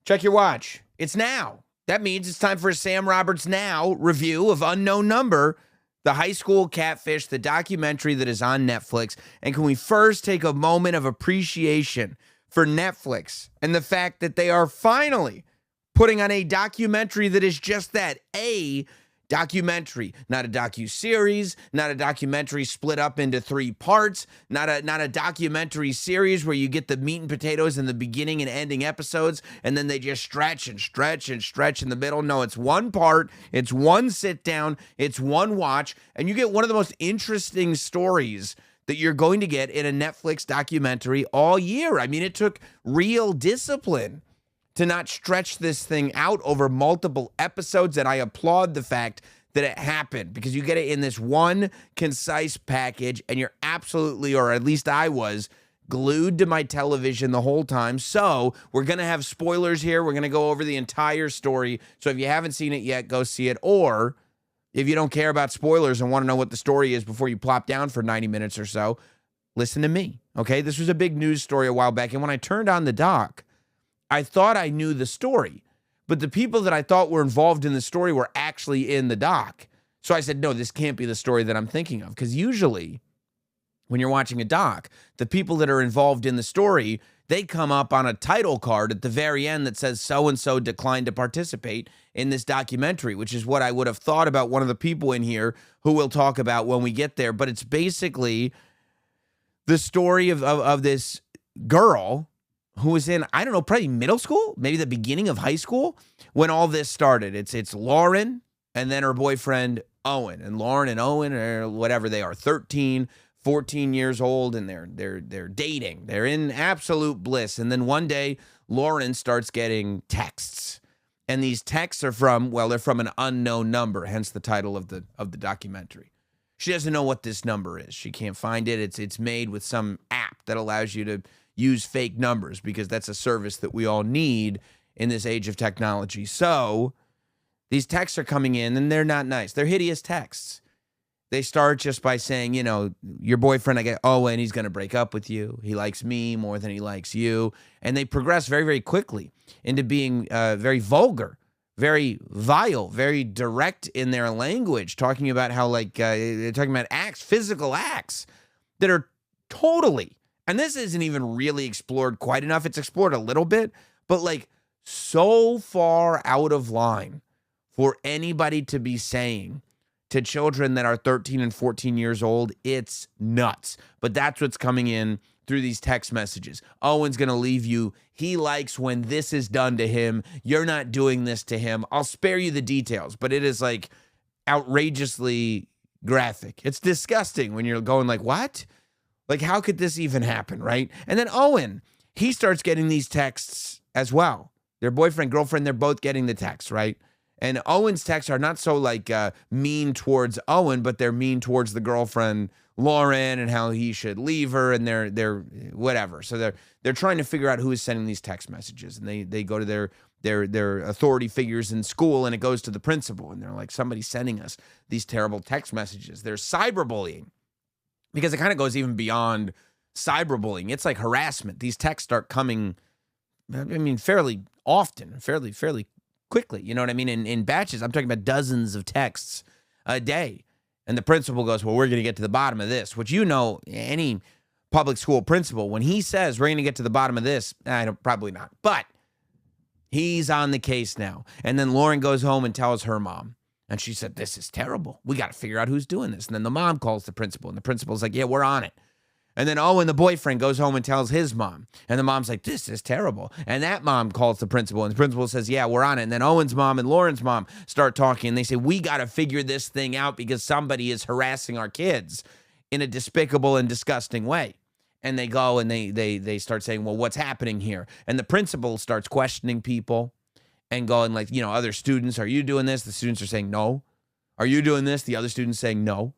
Check your watch. It's now. That means it's time for a Sam Roberts Now review of Unknown Number, the High School Catfish, the documentary that is on Netflix. And can we first take a moment of appreciation for Netflix and the fact that they are finally putting on a documentary that is just that, a documentary, not a docu-series, not a documentary split up into 3 parts, not a documentary series where you get the meat and potatoes in the beginning and ending episodes, and then they just stretch and stretch and stretch in the middle. No, it's one part, it's one sit down, it's one watch, and you get one of the most interesting stories that you're going to get in a Netflix documentary all year. I mean, it took real discipline to not stretch this thing out over multiple episodes, and I applaud the fact that it happened because you get it in this one concise package, and you're absolutely, or at least I was, glued to my television the whole time. So we're going to have spoilers here. We're going to go over the entire story. So if you haven't seen it yet, go see it. Or if you don't care about spoilers and want to know what the story is before you plop down for 90 minutes or so, listen to me, okay? This was a big news story a while back, and when I turned on the doc, I thought I knew the story, but the people that I thought were involved in the story were actually in the doc. So I said, no, this can't be the story that I'm thinking of. Because usually when you're watching a doc, the people that are involved in the story, they come up on a title card at the very end that says so-and-so declined to participate in this documentary, which is what I would have thought about one of the people in here who we'll talk about when we get there. But it's basically the story of this girl who was in, I don't know, probably middle school, maybe the beginning of high school when all this started. It's Lauren and then her boyfriend, Owen. And Lauren and Owen, or whatever they are, 13, 14 years old, and they're dating. They're in absolute bliss. And then one day, Lauren starts getting texts. And these texts are from, well, they're from an unknown number, hence the title of the documentary. She doesn't know what this number is. She can't find it. It's made with some app that allows you to use fake numbers because that's a service that we all need in this age of technology. So these texts are coming in and they're not nice. They're hideous texts. They start just by saying, you know, your boyfriend, I get, oh, and he's going to break up with you. He likes me more than he likes you. And they progress very, very quickly into being very vulgar, very vile, very direct in their language, talking about how they're talking about acts, physical acts that are totally, and this isn't even really explored quite enough. It's explored a little bit, but like so far out of line for anybody to be saying to children that are 13 and 14 years old. It's nuts. But that's what's coming in through these text messages. Owen's going to leave you. He likes when this is done to him. You're not doing this to him. I'll spare you the details, but it is like outrageously graphic. It's disgusting when you're going like, what? Like, how could this even happen, right? And then Owen, he starts getting these texts as well. Their boyfriend, girlfriend, they're both getting the texts, right? And Owen's texts are not so like mean towards Owen, but they're mean towards the girlfriend, Lauren, and how he should leave her, and they're whatever. So they're trying to figure out who is sending these text messages, and they go to their authority figures in school, and it goes to the principal, and they're like, somebody's sending us these terrible text messages. There's cyberbullying. Because it kind of goes even beyond cyberbullying. It's like harassment. These texts start coming, I mean, fairly often, fairly quickly. You know what I mean? In batches, I'm talking about dozens of texts a day. And the principal goes, well, we're going to get to the bottom of this. Which, you know, any public school principal, when he says we're going to get to the bottom of this, probably not. But he's on the case now. And then Lauren goes home and tells her mom. And she said, this is terrible. We got to figure out who's doing this. And then the mom calls the principal, and the principal's like, yeah, we're on it. And then Owen, the boyfriend, goes home and tells his mom. And the mom's like, this is terrible. And that mom calls the principal, and the principal says, yeah, we're on it. And then Owen's mom and Lauren's mom start talking, and they say, we got to figure this thing out because somebody is harassing our kids in a despicable and disgusting way. And they go and they start saying, well, what's happening here? And the principal starts questioning people. And going like, you know, other students, are you doing this? The students are saying no. Are you doing this? The other students saying no.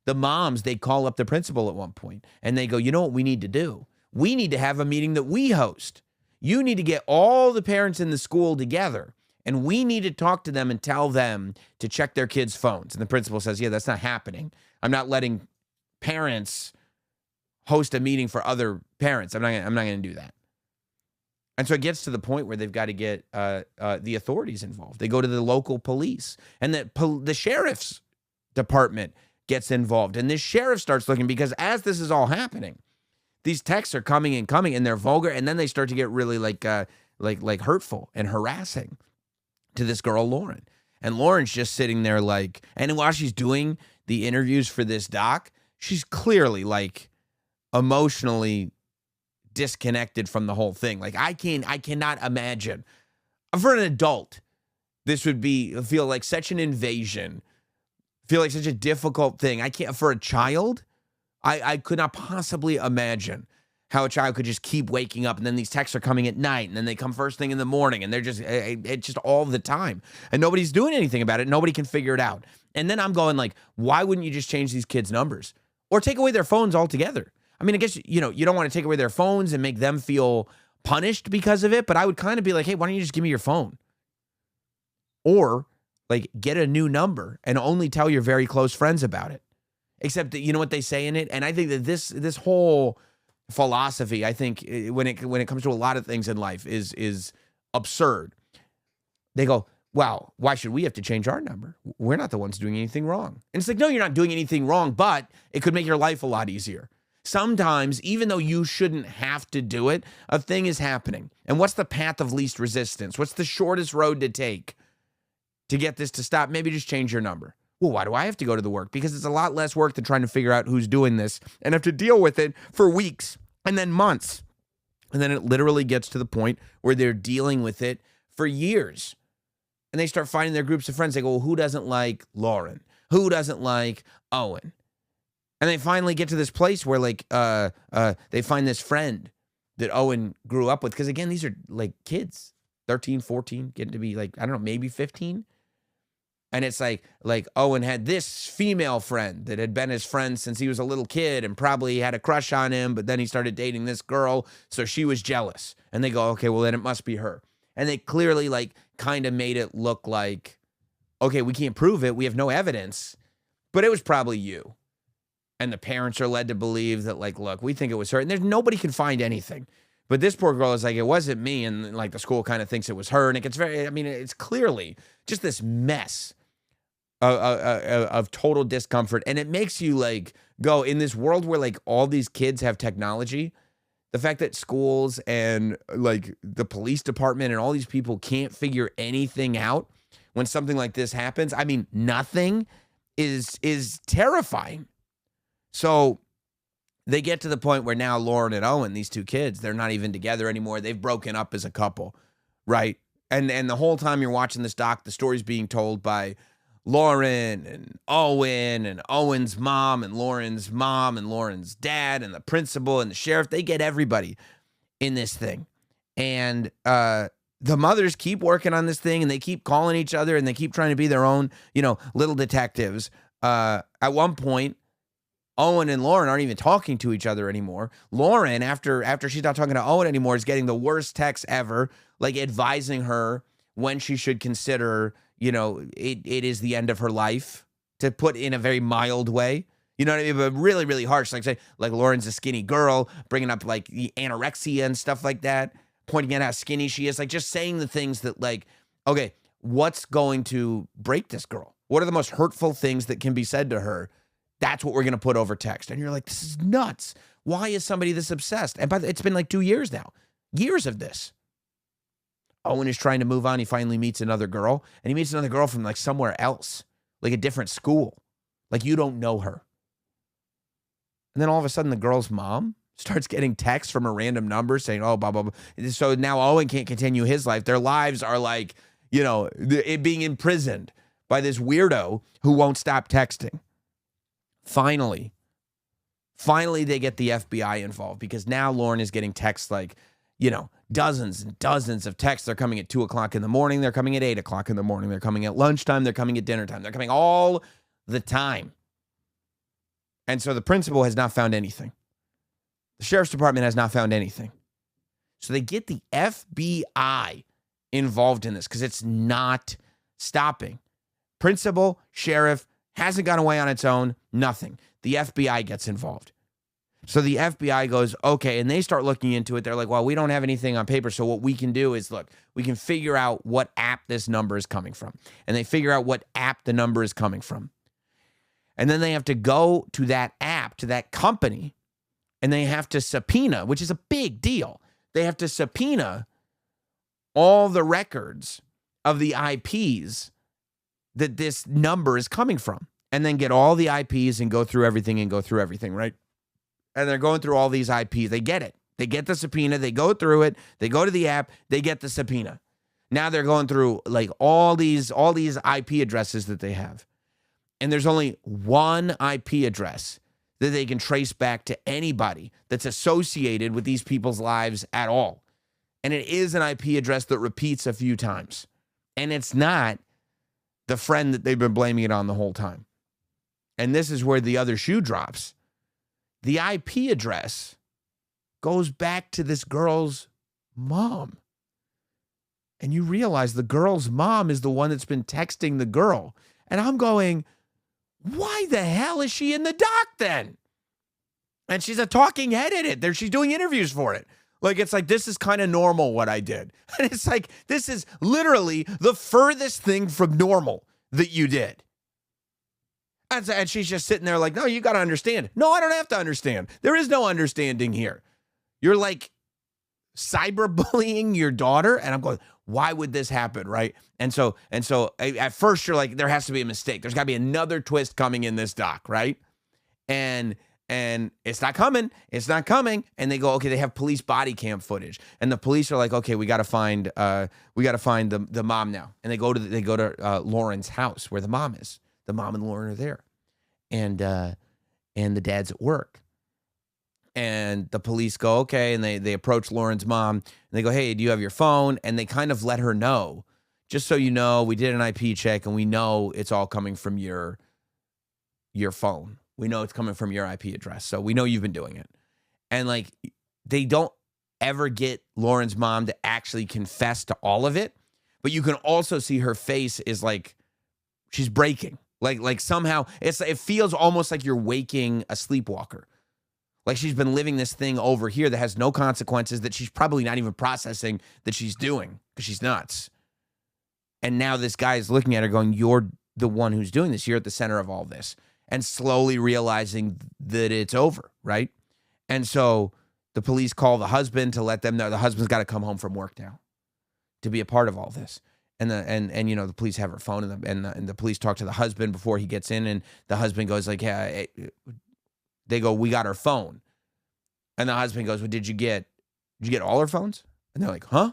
The moms, they call up the principal at one point and they go, you know what we need to do? We need to have a meeting that we host. You need to get all the parents in the school together and we need to talk to them and tell them to check their kids' phones. And the principal says, yeah, that's not happening. I'm not letting parents host a meeting for other parents. I'm not going to do that. And so it gets to the point where they've got to get the authorities involved. They go to the local police, and the sheriff's department gets involved. And this sheriff starts looking, because as this is all happening, these texts are coming, and they're vulgar, and then they start to get really like hurtful and harassing to this girl, Lauren. And Lauren's just sitting there and while she's doing the interviews for this doc, she's clearly emotionally disconnected from the whole thing. I cannot imagine, for an adult, this would feel like such an invasion, feel like such a difficult thing. For a child, I could not possibly imagine how a child could just keep waking up, and then these texts are coming at night, and then they come first thing in the morning, and they're it's just all the time, and nobody's doing anything about it. Nobody can figure it out. And then I'm going why wouldn't you just change these kids' numbers or take away their phones altogether? I mean, I guess, you don't want to take away their phones and make them feel punished because of it, but I would kind of be like, hey, why don't you just give me your phone? Or get a new number and only tell your very close friends about it. Except that, you know what they say in it? And I think that this whole philosophy, I think when it comes to a lot of things in life is absurd. They go, well, why should we have to change our number? We're not the ones doing anything wrong. And it's no, you're not doing anything wrong, but it could make your life a lot easier. Sometimes, even though you shouldn't have to do it, a thing is happening. And what's the path of least resistance? What's the shortest road to take to get this to stop? Maybe just change your number. Well, why do I have to go to the work? Because it's a lot less work than trying to figure out who's doing this and have to deal with it for weeks and then months. And then it literally gets to the point where they're dealing with it for years. And they start finding their groups of friends. They go, well, who doesn't like Lauren? Who doesn't like Owen? And they finally get to this place where they find this friend that Owen grew up with. Because again, these are kids, 13, 14, getting to be I don't know, maybe 15. And it's like Owen had this female friend that had been his friend since he was a little kid and probably had a crush on him, but then he started dating this girl, so she was jealous. And they go, okay, well then it must be her. And they clearly kind of made it look like, okay, we can't prove it, we have no evidence, but it was probably you. And the parents are led to believe that look, we think it was her. And there's nobody can find anything. But this poor girl is it wasn't me. And the school kind of thinks it was her. And it gets it's clearly just this mess of total discomfort. And it makes you go in this world where all these kids have technology. The fact that schools and the police department and all these people can't figure anything out when something like this happens. I mean, nothing is terrifying. So they get to the point where now Lauren and Owen, these two kids, they're not even together anymore. They've broken up as a couple, right? And the whole time you're watching this doc, the story's being told by Lauren and Owen's mom and Lauren's dad and the principal and the sheriff. They get everybody in this thing. And the mothers keep working on this thing, and they keep calling each other, and they keep trying to be their own, little detectives. At one point, Owen and Lauren aren't even talking to each other anymore. Lauren, after she's not talking to Owen anymore, is getting the worst text ever, advising her when she should consider, it is the end of her life, to put in a very mild way. You know what I mean? But really, really harsh. Say, Lauren's a skinny girl, bringing up the anorexia and stuff like that, pointing out how skinny she is, just saying the things that okay, what's going to break this girl? What are the most hurtful things that can be said to her? That's what we're going to put over text. And you're like, this is nuts. Why is somebody this obsessed? And it's been 2 years now. Years of this. Owen is trying to move on. He finally meets another girl. And he meets another girl from somewhere else. A different school. You don't know her. And then all of a sudden the girl's mom starts getting texts from a random number saying, oh, blah, blah, blah. So now Owen can't continue his life. Their lives are it being imprisoned by this weirdo who won't stop texting. Finally, they get the FBI involved, because now Lauren is getting texts dozens and dozens of texts. They're coming at 2 o'clock in the morning. They're coming at 8 o'clock in the morning. They're coming at lunchtime. They're coming at dinner time. They're coming all the time. And so the principal has not found anything. The sheriff's department has not found anything. So they get the FBI involved in this because it's not stopping. Principal, sheriff, hasn't gone away on its own, nothing. The FBI gets involved. So the FBI goes, okay, and they start looking into it. They're like, well, we don't have anything on paper. So what we can do is, look, we can figure out what app this number is coming from. And they figure out what app the number is coming from. And then they have to go to that app, to that company, and they have to subpoena, which is a big deal. They have to subpoena all the records of the IPs that this number is coming from, and then get all the IPs and go through everything, right? And they're going through all these IPs. They get it. They get the subpoena. They go through it. They go to the app. They get the subpoena. Now they're going through like all these IP addresses that they have. And there's only one IP address that they can trace back to anybody that's associated with these people's lives at all. And it is an IP address that repeats a few times. And it's not the friend that they've been blaming it on the whole time. And this is where the other shoe drops. The IP address goes back to this girl's mom. And you realize the girl's mom is the one that's been texting the girl. And I'm going, why the hell is she in the doc then? And she's a talking head in it. She's doing interviews for it. Like, it's like, this is kind of normal what I did. And it's like, this is literally the furthest thing from normal that you did. And she's just sitting there like, no, you got to understand. No, I don't have to understand. There is no understanding here. You're like cyberbullying your daughter. And I'm going, why would this happen, right? And so at first you're like, there has to be a mistake. There's got to be another twist coming in this doc, right? And it's not coming. It's not coming. And they go, okay, they have police body cam footage. And the police are like, okay, we got to find the mom now. And they go to Lauren's house where the mom is. The mom and Lauren are there. And the dad's at work. And the police go, okay, and they approach Lauren's mom. And they go, hey, do you have your phone? And they kind of let her know, just so you know, we did an IP check, and we know it's all coming from your phone. We know it's coming from your IP address. So we know you've been doing it. And like, they don't ever get Lauren's mom to actually confess to all of it. But you can also see her face is like, she's breaking. Like somehow it feels almost like you're waking a sleepwalker. Like she's been living this thing over here that has no consequences, that she's probably not even processing that she's doing because she's nuts. And now this guy is looking at her going, you're the one who's doing this. You're at the center of all this. And slowly realizing that it's over, right? And so the police call the husband to let them know the husband's got to come home from work now to be a part of all this. And the police have her phone, and the police talk to the husband before he gets in, and the husband goes like, yeah, they go, we got her phone. And the husband goes, well, did you get all her phones? And they're like, huh?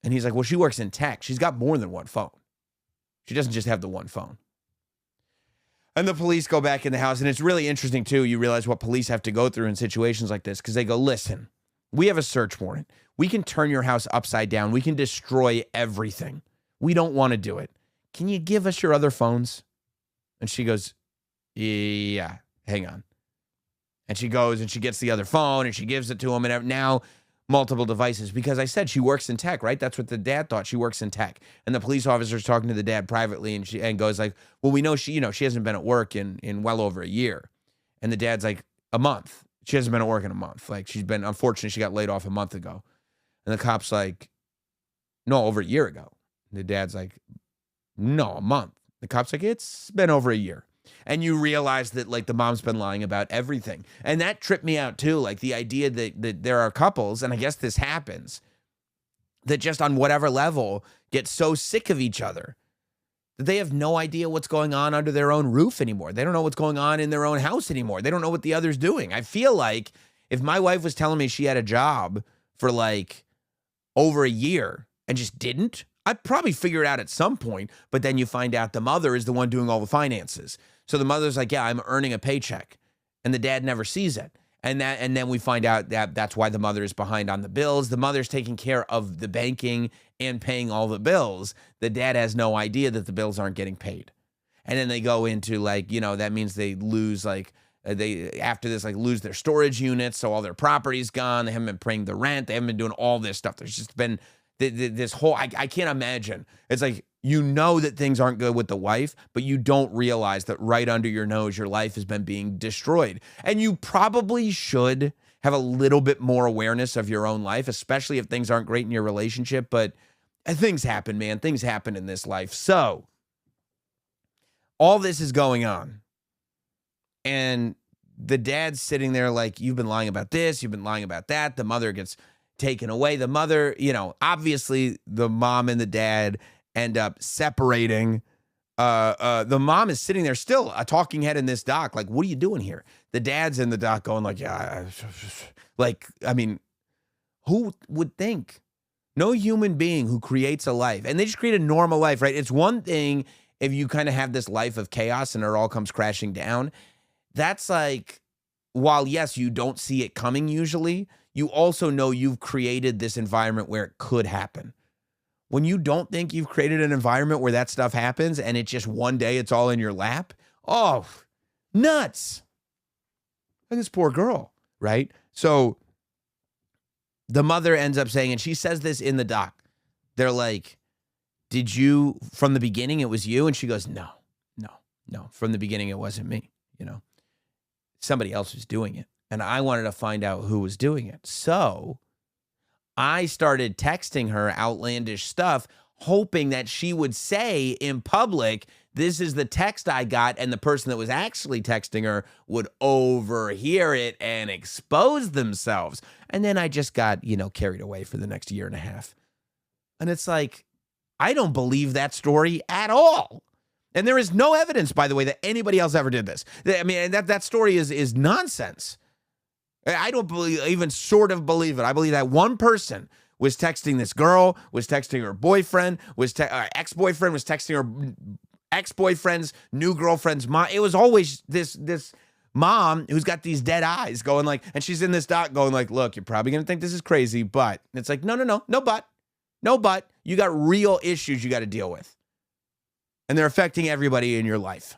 And he's like, well, she works in tech. She's got more than one phone. She doesn't just have the one phone. And the police go back in the house, and it's really interesting, too. You realize what police have to go through in situations like this, because they go, listen, we have a search warrant. We can turn your house upside down. We can destroy everything. We don't want to do it. Can you give us your other phones? And she goes, yeah, hang on. And she goes and she gets the other phone and she gives it to him. And now multiple devices, because I said she works in tech, right? That's what the dad thought. She works in tech. And the police officer's talking to the dad privately, and goes like, well, we know she hasn't been at work in well over a year. And the dad's like, a month. She hasn't been at work in a month. Like, unfortunately, she got laid off a month ago. And the cop's like, no, over a year ago. And the dad's like, no, a month. The cop's like, it's been over a year. And you realize that, like, the mom's been lying about everything. And that tripped me out, too. Like, the idea that there are couples, and I guess this happens, that just on whatever level get so sick of each other that they have no idea what's going on under their own roof anymore. They don't know what's going on in their own house anymore. They don't know what the other's doing. I feel like if my wife was telling me she had a job for, like, over a year and just didn't, I'd probably figure it out at some point. But then you find out the mother is the one doing all the finances. So the mother's like, yeah, I'm earning a paycheck. And the dad never sees it. And then we find out that that's why the mother is behind on the bills. The mother's taking care of the banking and paying all the bills. The dad has no idea that the bills aren't getting paid. And then they go into, like, that means they lose, like, after this, like, lose their storage units. So all their property's gone. They haven't been paying the rent. They haven't been doing all this stuff. There's just been this whole, I can't imagine. It's like, You know that things aren't good with the wife, but you don't realize that right under your nose, your life has been being destroyed. And you probably should have a little bit more awareness of your own life, especially if things aren't great in your relationship. But things happen, man. Things happen in this life. So all this is going on. And the dad's sitting there like, you've been lying about this, you've been lying about that. The mother gets taken away. The mother, obviously the mom and the dad end up separating. The mom is sitting there still a talking head in this doc. Like, what are you doing here? The dad's in the doc going like, yeah, who would think? No human being who creates a life, and they just create a normal life, right? It's one thing if you kind of have this life of chaos and it all comes crashing down. That's like, while yes, you don't see it coming usually, you also know you've created this environment where it could happen. When you don't think you've created an environment where that stuff happens and it just one day it's all in your lap, oh, nuts. And this poor girl, right? So the mother ends up saying, and she says this in the doc, they're like, did you, from the beginning it was you? And she goes, no, from the beginning it wasn't me, somebody else was doing it. And I wanted to find out who was doing it. So I started texting her outlandish stuff, hoping that she would say in public, this is the text I got, and the person that was actually texting her would overhear it and expose themselves. And then I just got, carried away for the next year and a half. And it's like, I don't believe that story at all. And there is no evidence, by the way, that anybody else ever did this. I mean, that story is nonsense. I don't even sort of believe it. I believe that one person was texting this girl, was texting her boyfriend, ex-boyfriend, was texting her ex-boyfriend's new girlfriend's mom. It was always this mom who's got these dead eyes going like, and she's in this doc going like, look, you're probably going to think this is crazy, but it's like, no but. You got real issues you got to deal with. And they're affecting everybody in your life.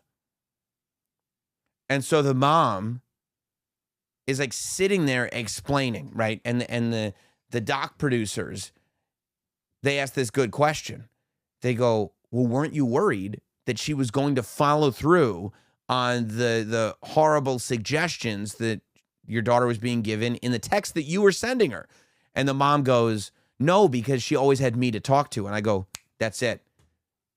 And so the mom is like sitting there explaining, right? And the doc producers, they ask this good question. They go, well, weren't you worried that she was going to follow through on the horrible suggestions that your daughter was being given in the text that you were sending her? And the mom goes, no, because she always had me to talk to. And I go, that's it.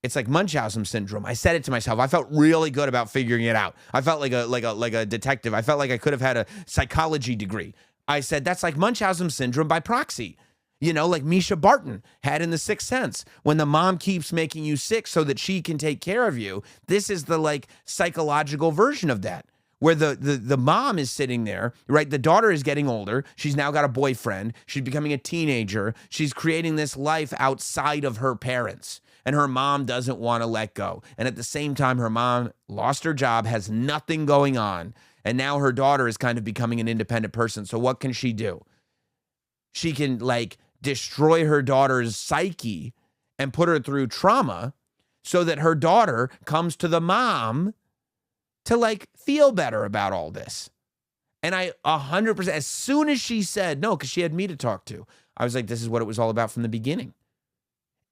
It's like Munchausen syndrome. I said it to myself. I felt really good about figuring it out. I felt like a detective. I felt like I could have had a psychology degree. I said, that's like Munchausen syndrome by proxy. Like Misha Barton had in The Sixth Sense. When the mom keeps making you sick so that she can take care of you, this is the psychological version of that. Where the mom is sitting there, right? The daughter is getting older. She's now got a boyfriend. She's becoming a teenager. She's creating this life outside of her parents. And her mom doesn't want to let go. And at the same time, her mom lost her job, has nothing going on. And now her daughter is kind of becoming an independent person. So what can she do? She can destroy her daughter's psyche and put her through trauma so that her daughter comes to the mom to feel better about all this. And I 100%, as soon as she said no, because she had me to talk to, I was like, this is what it was all about from the beginning.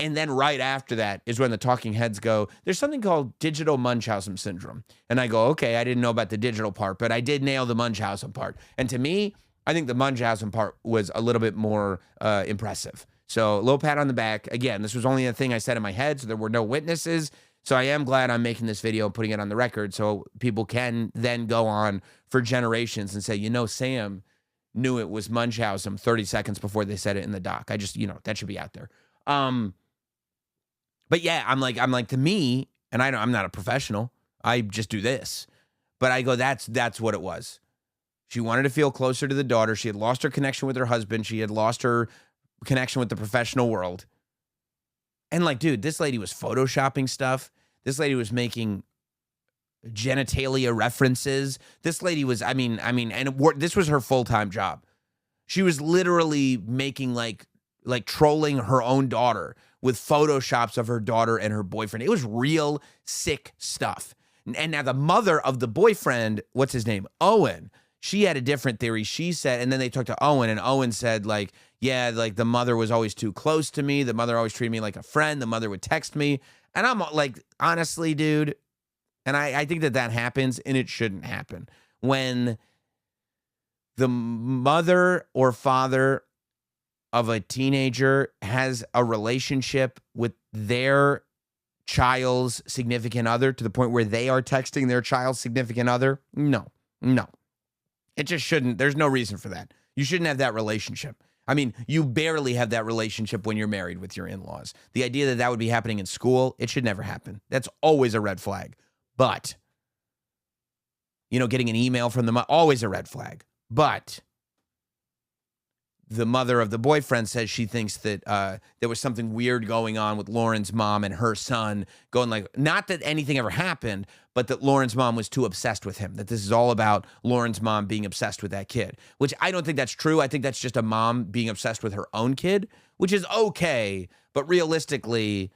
And then right after that is when the talking heads go, there's something called digital Munchausen syndrome. And I go, okay, I didn't know about the digital part, but I did nail the Munchausen part. And to me, I think the Munchausen part was a little bit more impressive. So a little pat on the back. Again, this was only a thing I said in my head, so there were no witnesses. So I am glad I'm making this video and putting it on the record so people can then go on for generations and say, Sam knew it was Munchausen 30 seconds before they said it in the doc. I just, that should be out there. But yeah, I'm like to me, and I'm not a professional. I just do this. But I go, that's what it was. She wanted to feel closer to the daughter. She had lost her connection with her husband. She had lost her connection with the professional world. And dude, this lady was photoshopping stuff. This lady was making genitalia references. This lady was, this was her full-time job. She was literally making trolling her own daughter with photoshops of her daughter and her boyfriend. It was real sick stuff. And now the mother of the boyfriend, what's his name? Owen. She had a different theory. She said, and then they talked to Owen, and Owen said, yeah, like the mother was always too close to me. The mother always treated me like a friend. The mother would text me. And I'm like, honestly, dude, and I think that happens and it shouldn't happen. When the mother or father of a teenager has a relationship with their child's significant other to the point where they are texting their child's significant other, no. It just shouldn't. There's no reason for that. You shouldn't have that relationship. I mean, you barely have that relationship when you're married with your in-laws. The idea that would be happening in school, it should never happen. That's always a red flag. But, getting an email from the mother, always a red flag. But the mother of the boyfriend says she thinks that there was something weird going on with Lauren's mom and her son going like, not that anything ever happened, but that Lauren's mom was too obsessed with him, that this is all about Lauren's mom being obsessed with that kid, which I don't think that's true. I think that's just a mom being obsessed with her own kid, which is okay. But realistically,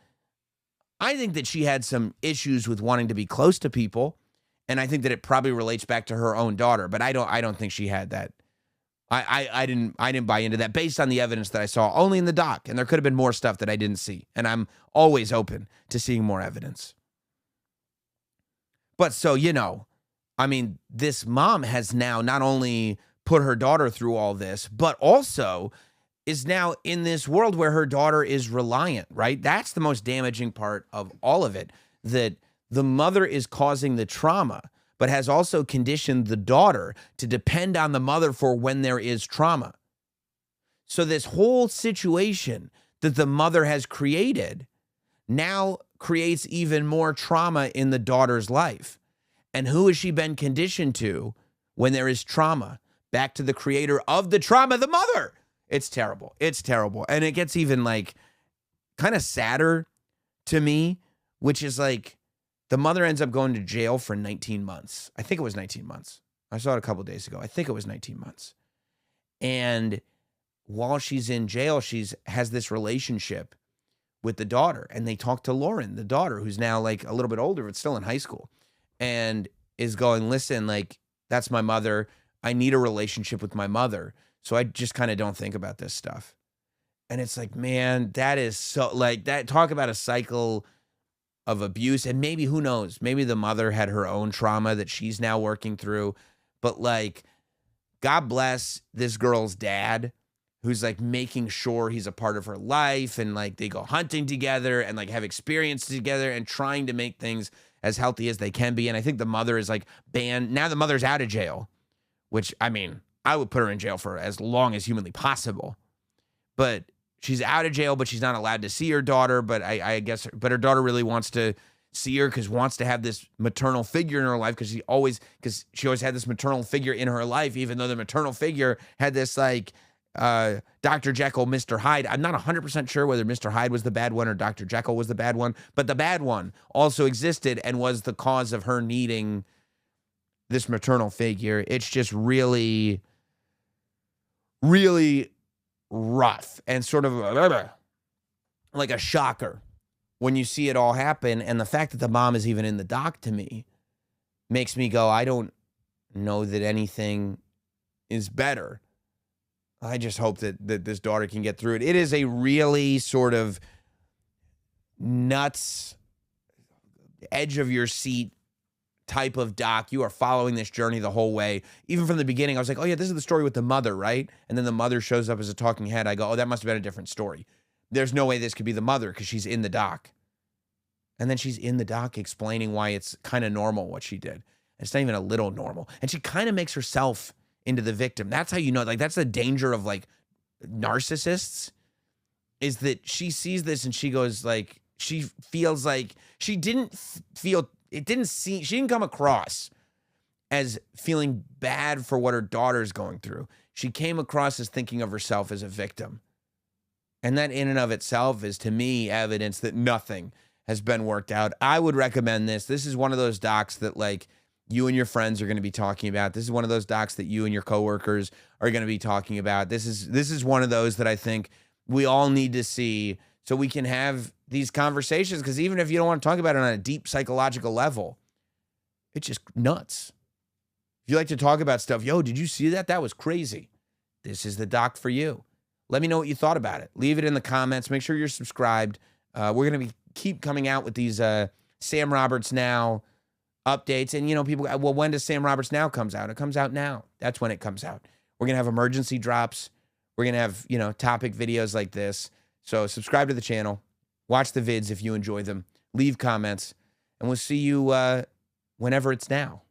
I think that she had some issues with wanting to be close to people. And I think that it probably relates back to her own daughter, but I don't think she had that. I didn't buy into that based on the evidence that I saw only in the doc. And there could have been more stuff that I didn't see. And I'm always open to seeing more evidence. But so, this mom has now not only put her daughter through all this, but also is now in this world where her daughter is reliant, right? That's the most damaging part of all of it, that the mother is causing the trauma, but has also conditioned the daughter to depend on the mother for when there is trauma. So this whole situation that the mother has created now creates even more trauma in the daughter's life. And who has she been conditioned to when there is trauma? Back to the creator of the trauma, the mother. It's terrible. It's terrible. And it gets even kind of sadder to me, which is the mother ends up going to jail for 19 months. I think it was 19 months. I saw it a couple of days ago. I think it was 19 months. And while she's in jail, has this relationship with the daughter. And they talk to Lauren, the daughter, who's now a little bit older, but still in high school. And is going, listen, that's my mother. I need a relationship with my mother. So I just kind of don't think about this stuff. And it's man, that is so that. Talk about a cycle of abuse. And maybe, who knows, maybe the mother had her own trauma that she's now working through. But God bless this girl's dad, who's making sure he's a part of her life. And they go hunting together and have experiences together and trying to make things as healthy as they can be. And I think the mother is banned. Now the mother's out of jail, which, I mean, I would put her in jail for as long as humanly possible. But she's out of jail, but she's not allowed to see her daughter. But I guess, but her daughter really wants to see her because wants to have this maternal figure in her life because she always had this maternal figure in her life, even though the maternal figure had this Dr. Jekyll, Mr. Hyde. I'm not 100% sure whether Mr. Hyde was the bad one or Dr. Jekyll was the bad one, but the bad one also existed and was the cause of her needing this maternal figure. It's just really, really rough and sort of like a shocker when you see it all happen. And the fact that the mom is even in the doc, to me, makes me go, I don't know that anything is better. I just hope that this daughter can get through it. It is a really sort of nuts, edge of your seat type of doc. You are following this journey the whole way. Even from the beginning, I was like, oh yeah, this is the story with the mother, right? And then the mother shows up as a talking head. I go, oh, that must have been a different story. There's no way this could be the mother because she's in the doc. And then she's in the doc explaining why it's kind of normal what she did. It's not even a little normal. And she kind of makes herself into the victim. That's how you know, that's the danger of narcissists, is that she sees this and she goes she feels she didn't feel, she didn't come across as feeling bad for what her daughter's going through. She came across as thinking of herself as a victim. And that in and of itself is, to me, evidence that nothing has been worked out. I would recommend this. This is one of those docs that you and your friends are going to be talking about. This is one of those docs that you and your coworkers are going to be talking about. This is one of those that I think we all need to see so we can have these conversations. Because even if you don't want to talk about it on a deep psychological level, it's just nuts. If you like to talk about stuff, yo, did you see that? That was crazy. This is the doc for you. Let me know what you thought about it. Leave it in the comments. Make sure you're subscribed. We're going to keep coming out with these Sam Roberts Now updates. And, people go, well, when does Sam Roberts Now comes out? It comes out now. That's when it comes out. We're going to have emergency drops. We're going to have, topic videos like this. So subscribe to the channel. Watch the vids if you enjoy them. Leave comments. And we'll see you whenever it's now.